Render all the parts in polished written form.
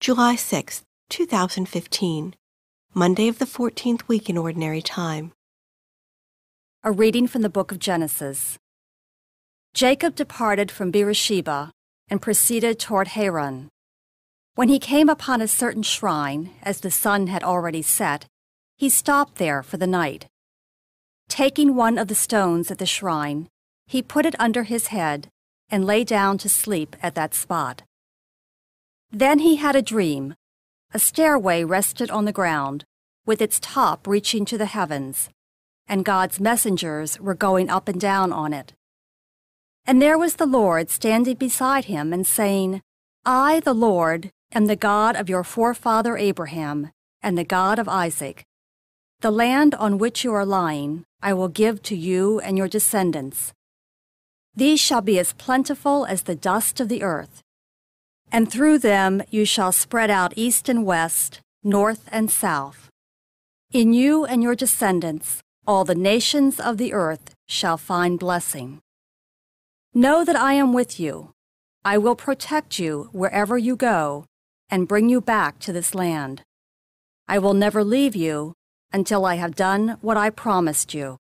July 6, 2015, Monday of the 14th week in Ordinary Time. A reading from the book of Genesis. Jacob departed from Beer-sheba and proceeded toward Haran. When he came upon a certain shrine, as the sun had already set, he stopped there for the night. Taking one of the stones at the shrine, he put it under his head and lay down to sleep at that spot. Then he had a dream. A stairway rested on the ground, with its top reaching to the heavens, and God's messengers were going up and down on it. And there was the Lord standing beside him and saying, I, the Lord, am the God of your forefather Abraham and the God of Isaac. The land on which you are lying I will give to you and your descendants. These shall be as plentiful as the dust of the earth. And through them you shall spread out east and west, north and south. In you and your descendants all the nations of the earth shall find blessing. Know that I am with you. I will protect you wherever you go and bring you back to this land. I will never leave you until I have done what I promised you.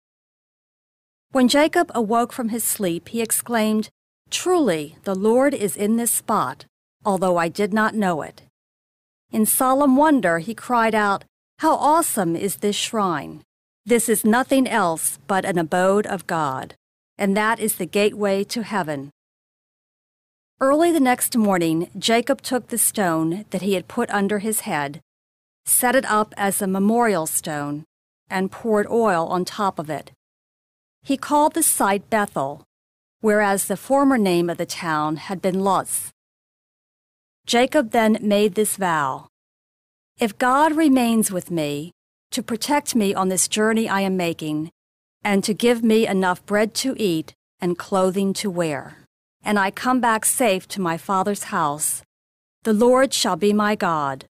When Jacob awoke from his sleep, he exclaimed, Truly, the Lord is in this spot, although I did not know it. In solemn wonder he cried out, How awesome is this shrine! This is nothing else but an abode of God, and that is the gateway to heaven. Early the next morning, Jacob took the stone that he had put under his head, set it up as a memorial stone, and poured oil on top of it. He called the site Bethel, whereas the former name of the town had been Luz. Jacob then made this vow, If God remains with me, to protect me on this journey I am making, and to give me enough bread to eat and clothing to wear, and I come back safe to my father's house, the Lord shall be my God.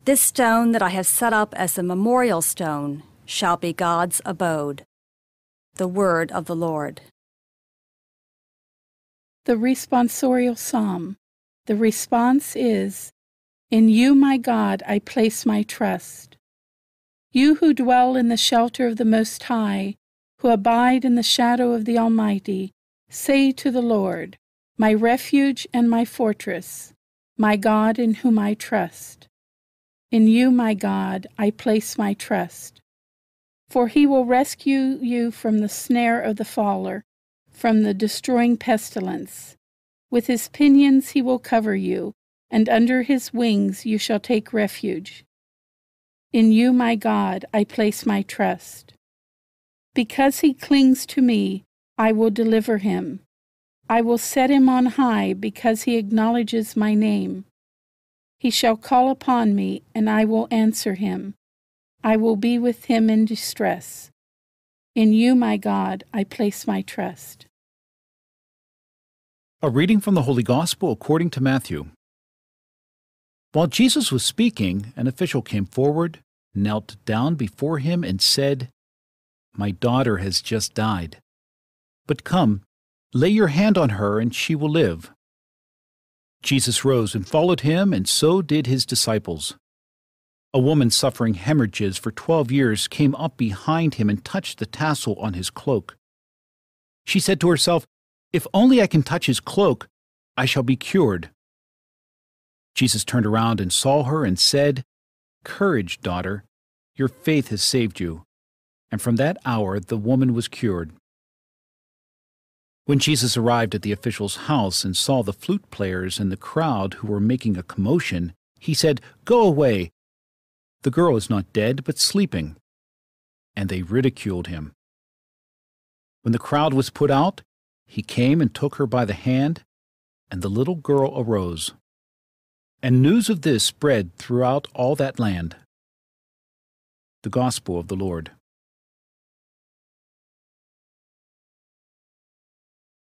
This stone that I have set up as a memorial stone shall be God's abode. The word of the Lord. The responsorial psalm. The response is, In you, my God, I place my trust. You who dwell in the shelter of the Most High, who abide in the shadow of the Almighty, say to the Lord, My refuge and my fortress, my God in whom I trust. In you, my God, I place my trust. For he will rescue you from the snare of the faller, from the destroying pestilence. With his pinions he will cover you, and under his wings you shall take refuge. In you, my God, I place my trust. Because he clings to me, I will deliver him. I will set him on high because he acknowledges my name. He shall call upon me, and I will answer him. I will be with him in distress. In you, my God, I place my trust. A reading from the Holy Gospel according to Matthew. While Jesus was speaking, an official came forward, knelt down before him, and said, My daughter has just died. But come, lay your hand on her, and she will live. Jesus rose and followed him, and so did his disciples. A woman suffering hemorrhages for 12 years came up behind him and touched the tassel on his cloak. She said to herself, If only I can touch his cloak, I shall be cured. Jesus turned around and saw her and said, Courage, daughter, your faith has saved you. And from that hour the woman was cured. When Jesus arrived at the official's house and saw the flute players and the crowd who were making a commotion, he said, Go away. The girl is not dead, but sleeping. And they ridiculed him. When the crowd was put out, he came and took her by the hand, and the little girl arose. And news of this spread throughout all that land. The Gospel of the Lord.